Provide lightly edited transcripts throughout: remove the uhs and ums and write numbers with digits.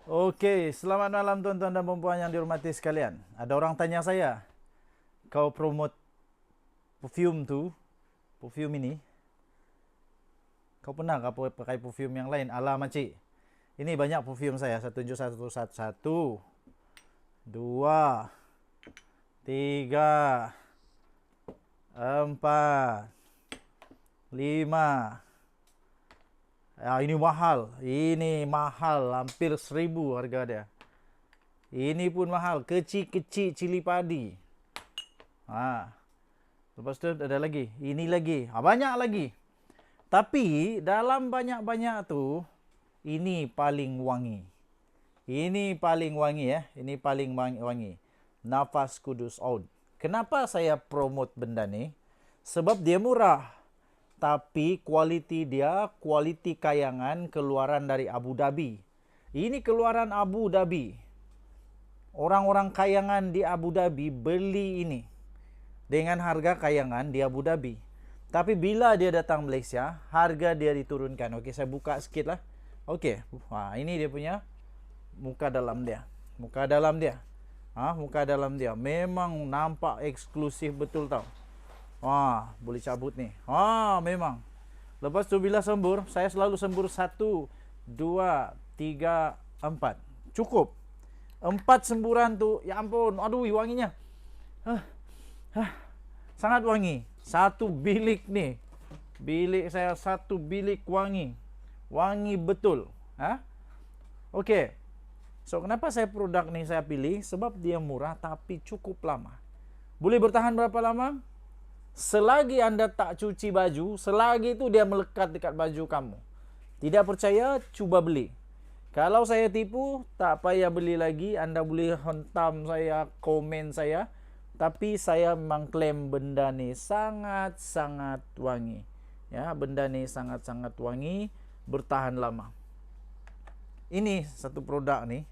Oke, selamat malam tuan-tuan dan puan yang dihormati sekalian. Ada orang tanya saya, kau promote perfume ini, kau pernah kau pakai perfume yang lain ala makcik? Ini banyak perfume saya, saya tunjuk satu, satu, dua, tiga, empat, lima. Ini mahal, hampir 1.000 harga dia. Ini pun mahal, kecil-kecil cili padi. Lepas tu ada lagi, ini lagi, banyak lagi. Tapi dalam banyak-banyak tu, ini paling wangi. Ini paling wangi ya, ini paling wangi. Nafas Kudus Oud. Kenapa saya promote benda ni? Sebab dia murah. Tapi kualiti dia, kualiti kayangan keluaran dari Abu Dhabi. Ini keluaran Abu Dhabi. Orang-orang kayangan di Abu Dhabi beli ini dengan harga kayangan di Abu Dhabi. Tapi bila dia datang Malaysia, harga dia diturunkan. Okey, saya buka sikit lah. Okey, ini dia punya muka dalam dia. Muka dalam dia. Muka dalam dia. Memang nampak eksklusif betul tau. Boleh cabut ni. Memang. Lepas tu bila sembur, saya selalu sembur 1, 2, 3, 4. Cukup. 4 semburan tu, ya ampun, aduh wanginya. Sangat wangi. Satu bilik ni. Bilik saya satu bilik wangi. Wangi betul. Okey. So kenapa saya produk ni saya pilih? Sebab dia murah tapi cukup lama. Boleh bertahan berapa lama? Selagi anda tak cuci baju, selagi itu dia melekat dekat baju kamu. Tidak percaya, cuba beli. Kalau saya tipu, tak payah beli lagi. Anda boleh hentam saya, komen saya. Tapi saya memang klaim benda ni sangat-sangat wangi. Ya, benda ni sangat-sangat wangi, bertahan lama. Ini satu produk ni.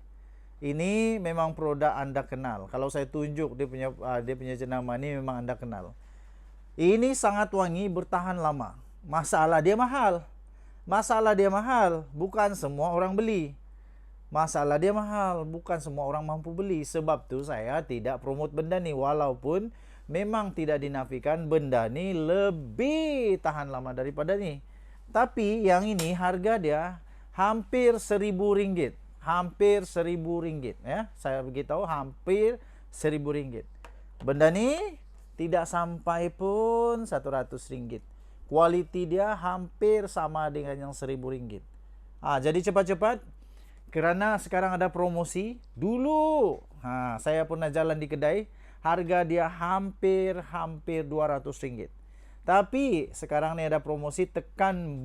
Ini memang produk anda kenal. Kalau saya tunjuk dia punya jenama ni memang anda kenal. Ini sangat wangi, bertahan lama. Masalah dia mahal. Masalah dia mahal, bukan semua orang beli. Masalah dia mahal, bukan semua orang mampu beli. Sebab tu saya tidak promote benda ni. Walaupun memang tidak dinafikan benda ni lebih tahan lama daripada ni. Tapi yang ini harga dia hampir RM1.000. Hampir RM1.000 ya. Saya beritahu hampir RM1.000. Benda ni tidak sampai pun RM100. Kualiti dia hampir sama dengan yang RM1.000. Jadi cepat-cepat. Kerana sekarang ada promosi. Dulu saya pernah jalan di kedai. Harga dia hampir RM200. Tapi sekarang ni ada promosi. Tekan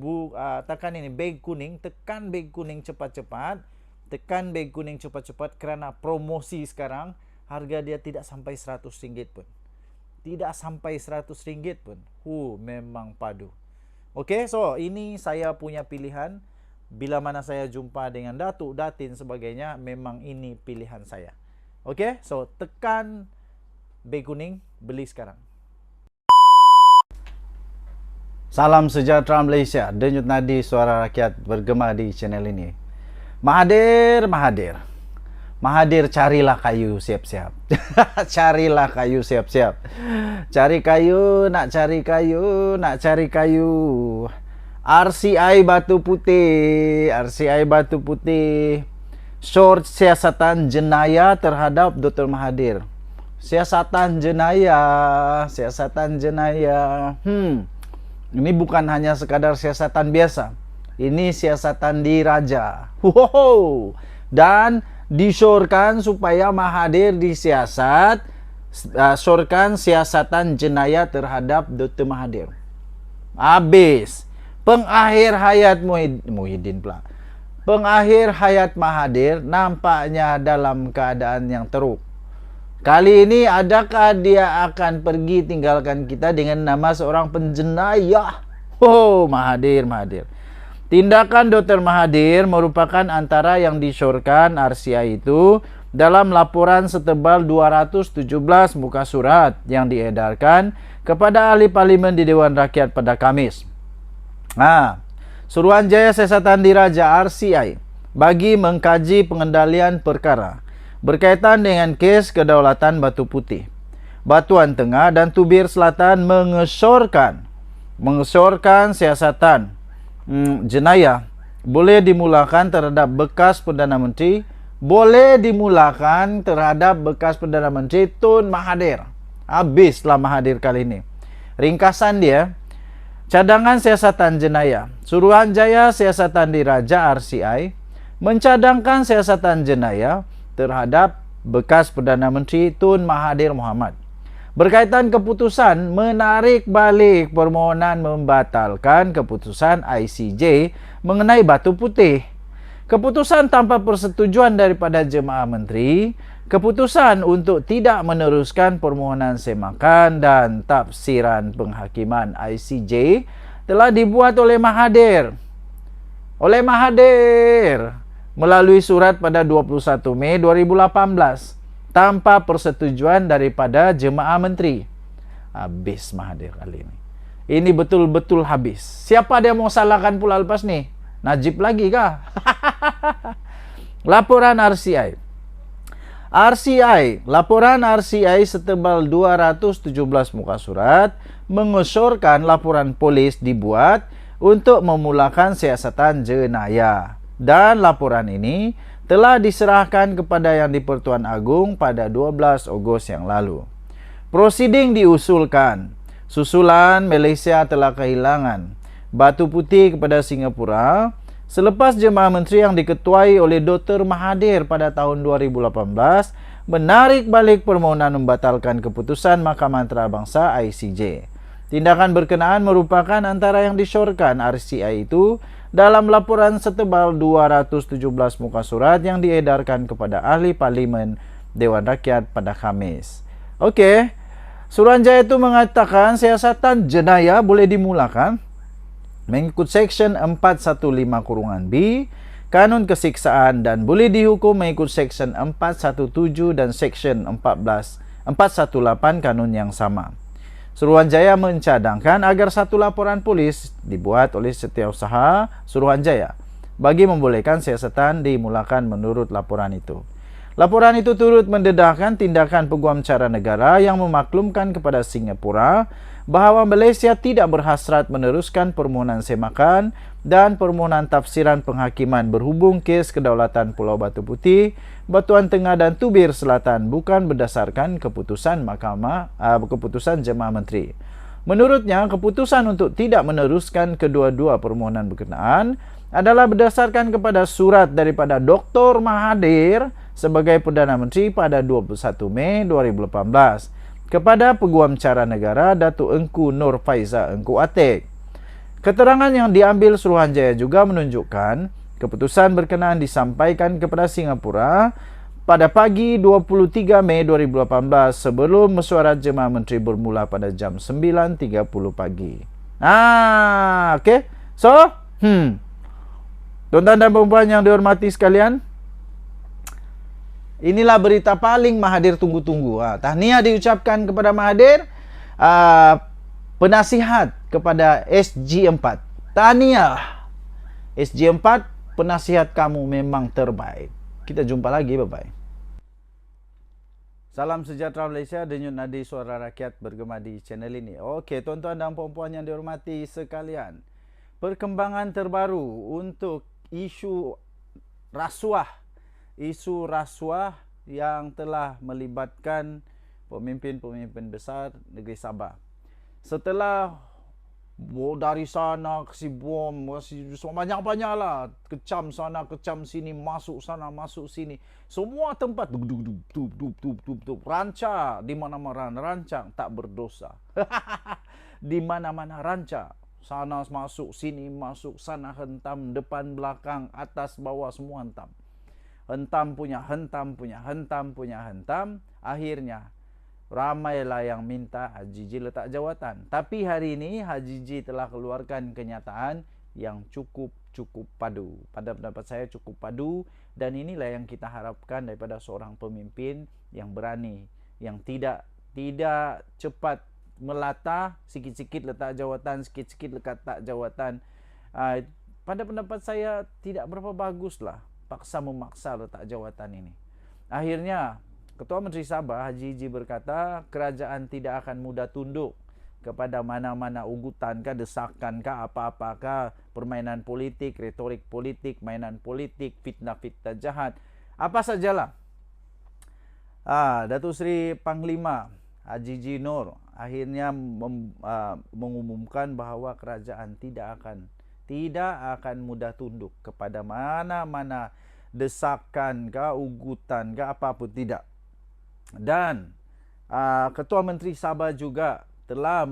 ini beg kuning. Tekan beg kuning cepat-cepat. Tekan beg kuning cepat-cepat. Kerana promosi sekarang. Harga dia tidak sampai RM100 pun. Tidak sampai RM100 pun. Memang padu. Okey, so ini saya punya pilihan. Bila mana saya jumpa dengan datuk, datin sebagainya, memang ini pilihan saya. Okey, so tekan beg kuning, beli sekarang. Salam sejahtera Malaysia. Denyut nadi suara rakyat bergema di channel ini. Mahathir, Mahathir. Mahathir, carilah kayu siap-siap. Carilah kayu siap-siap. Cari kayu, nak cari kayu, nak cari kayu. RCI Batu Putih. RCI Batu Putih. Short siasatan jenayah terhadap Dr. Mahathir. Siasatan jenayah. Siasatan jenayah. Ini bukan hanya sekadar siasatan biasa. Ini siasatan diraja. Dan disorkan supaya Mahathir disiasat. Sorkan siasatan jenayah terhadap Dr. Mahathir. Habis. Pengakhir hayat Muhyiddin pula. Pengakhir hayat Mahathir nampaknya dalam keadaan yang teruk. Kali ini adakah dia akan pergi tinggalkan kita dengan nama seorang penjenayah? Mahathir. Tindakan Dr. Mahathir merupakan antara yang disorkan RCI itu dalam laporan setebal 217 muka surat yang diedarkan kepada ahli parlimen di Dewan Rakyat pada Khamis. Suruhanjaya Siasatan Diraja RCI bagi mengkaji pengendalian perkara berkaitan dengan kes kedaulatan Batu Putih, Batuan Tengah dan Tubir Selatan mengesyorkan siasatan jenayah boleh dimulakan terhadap bekas Perdana Menteri Tun Mahathir. Habislah Mahathir kali ini. Ringkasan dia, cadangan siasatan jenayah. Suruhanjaya Siasatan Diraja RCI mencadangkan siasatan jenayah terhadap bekas Perdana Menteri Tun Mahathir Mohamad berkaitan keputusan menarik balik permohonan membatalkan keputusan ICJ mengenai Batu Putih. Keputusan tanpa persetujuan daripada jemaah menteri, keputusan untuk tidak meneruskan permohonan semakan dan tafsiran penghakiman ICJ telah dibuat oleh Mahathir melalui surat pada 21 Mei 2018 tanpa persetujuan daripada jemaah menteri. Habis Mahathir kali ini. Ini betul-betul habis. Siapa dia mau salahkan pula lepas ni? Najib lagi kah? Laporan RCI. Laporan RCI setebal 217 muka surat mengesyorkan laporan polis dibuat untuk memulakan siasatan jenayah. Dan laporan ini telah diserahkan kepada Yang di-Pertuan Agong pada 12 Ogos yang lalu. Prosiding diusulkan. Susulan Malaysia telah kehilangan Batu Putih kepada Singapura selepas jemaah menteri yang diketuai oleh Dr. Mahathir pada tahun 2018 menarik balik permohonan membatalkan keputusan Mahkamah Antarabangsa ICJ. Tindakan berkenaan merupakan antara yang disyorkan RCI itu dalam laporan setebal 217 muka surat yang diedarkan kepada Ahli Parlimen Dewan Rakyat pada Khamis. Okey, Suruhanjaya itu mengatakan siasatan jenayah boleh dimulakan mengikut Seksyen 415(b) Kanun Kesiksaan dan boleh dihukum mengikut Seksyen 417 dan Seksyen 418 Kanun yang sama. Suruhanjaya mencadangkan agar satu laporan polis dibuat oleh Setiausaha Suruhanjaya bagi membolehkan siasatan dimulakan menurut laporan itu. Laporan itu turut mendedahkan tindakan peguam cara negara yang memaklumkan kepada Singapura bahawa Malaysia tidak berhasrat meneruskan permohonan semakan dan permohonan tafsiran penghakiman berhubung kes kedaulatan Pulau Batu Putih, Batuan Tengah dan Tubir Selatan bukan berdasarkan keputusan keputusan jemaah menteri. Menurutnya, keputusan untuk tidak meneruskan kedua-dua permohonan berkenaan adalah berdasarkan kepada surat daripada Dr. Mahathir sebagai Perdana Menteri pada 21 Mei 2018 kepada Peguam Cara Negara Datuk Engku Nur Faiza Engku Atik. Keterangan yang diambil Suruhanjaya juga menunjukkan keputusan berkenaan disampaikan kepada Singapura pada pagi 23 Mei 2018 sebelum mesyuarat jemaah menteri bermula pada jam 9.30 pagi. Okey. So, tuan-tuan dan puan-puan yang dihormati sekalian, inilah berita paling Mahathir tunggu-tunggu. Tahniah diucapkan kepada Mahathir, penasihat kepada SG4. Tahniah. SG4, penasihat kamu memang terbaik. Kita jumpa lagi, bye-bye. Salam sejahtera Malaysia, denyut nadi suara rakyat bergema di channel ini. Okey, tuan-tuan dan puan-puan yang dihormati sekalian. Perkembangan terbaru untuk isu rasuah yang telah melibatkan pemimpin-pemimpin besar negeri Sabah. Setelah dari sana kasi bom, kasi banyak-banyak lah, kecam sana, kecam sini, masuk sana, masuk sini, semua tempat rancang di mana-mana, rancang tak berdosa. Di mana-mana rancang, sana masuk, sini masuk, sana hentam, depan belakang, atas bawah semua hentam. Hentam punya hentam, punya hentam, punya hentam. Akhirnya ramailah yang minta Haji G letak jawatan. Tapi hari ini Haji G telah keluarkan kenyataan yang cukup padu. Pada pendapat saya cukup padu, dan inilah yang kita harapkan daripada seorang pemimpin yang berani, yang tidak cepat melata, sikit-sikit letak jawatan, sikit-sikit letak jawatan. Pada pendapat saya tidak berapa baguslah. paksa memaksa letak jawatan ini. Akhirnya Ketua Menteri Sabah Haji Iji berkata kerajaan tidak akan mudah tunduk kepada mana-mana ugutan kah, desakan kah, apa-apakah, permainan politik, retorik politik, mainan politik, fitnah-fitnah jahat, apa sajalah. Datuk Seri Panglima Haji Iji Nur akhirnya mengumumkan bahawa kerajaan tidak akan mudah tunduk kepada mana-mana desakan kah, ugutan kah, apapun tidak. Dan Ketua Menteri Sabah juga telah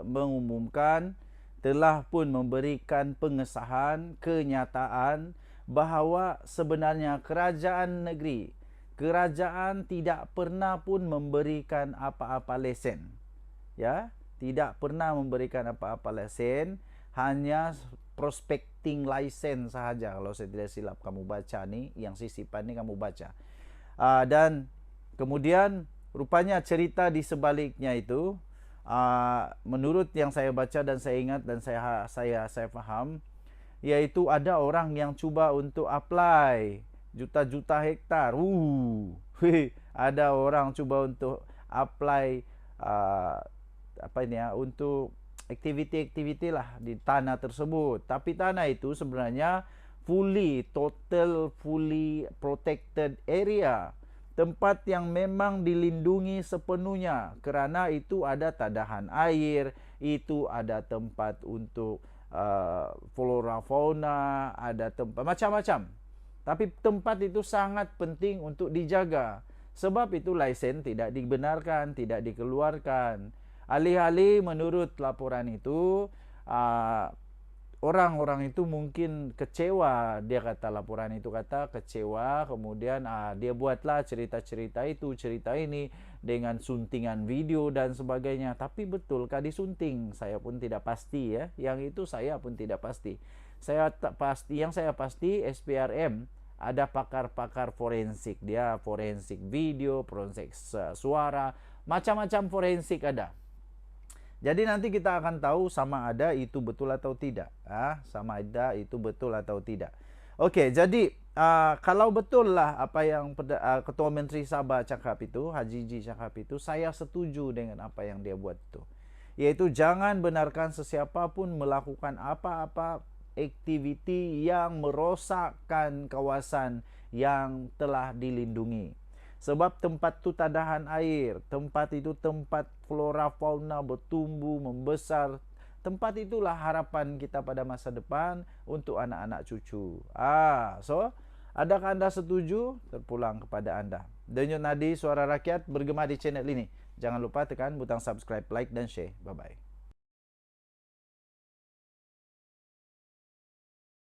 mengumumkan, telah pun memberikan pengesahan kenyataan bahawa sebenarnya kerajaan negeri, kerajaan tidak pernah pun memberikan apa-apa lesen. Ya, tidak pernah memberikan apa-apa lesen, hanya prospecting license sahaja. Kalau saya tidak silap kamu baca ni, yang sisipan ni kamu baca. Dan kemudian rupanya cerita di sebaliknya itu, menurut yang saya baca dan saya ingat dan saya faham, yaitu ada orang yang cuba untuk apply juta-juta hektar. Ada orang cuba untuk apply untuk aktiviti-aktiviti lah di tanah tersebut. Tapi tanah itu sebenarnya fully protected area. Tempat yang memang dilindungi sepenuhnya, kerana itu ada tadahan air, itu ada tempat untuk flora fauna, ada tempat macam-macam. Tapi tempat itu sangat penting untuk dijaga. Sebab itu lesen tidak dibenarkan, tidak dikeluarkan. Alih-alih menurut laporan itu, orang-orang itu mungkin kecewa. Dia kata, laporan itu kata kecewa. Kemudian dia buatlah cerita-cerita itu, cerita ini dengan suntingan video dan sebagainya. Tapi betulkah disunting? Saya pun tidak pasti ya. Yang itu saya pun tidak pasti. Yang saya pasti SPRM ada pakar-pakar forensik. Dia forensik video, forensik suara, macam-macam forensik ada. Jadi nanti kita akan tahu sama ada itu betul atau tidak. Sama ada itu betul atau tidak. Okey, jadi kalau betul lah apa yang Ketua Menteri Sabah cakap itu, Haji Iji cakap itu, saya setuju dengan apa yang dia buat itu. Iaitu jangan benarkan sesiapa pun melakukan apa-apa aktiviti yang merosakkan kawasan yang telah dilindungi. Sebab tempat itu tadahan air, tempat itu tempat flora fauna bertumbuh, membesar. Tempat itulah harapan kita pada masa depan untuk anak-anak cucu. So, adakah anda setuju? Terpulang kepada anda. Denyut Nadi Suara Rakyat bergema di channel ini. Jangan lupa tekan butang subscribe, like dan share. Bye-bye.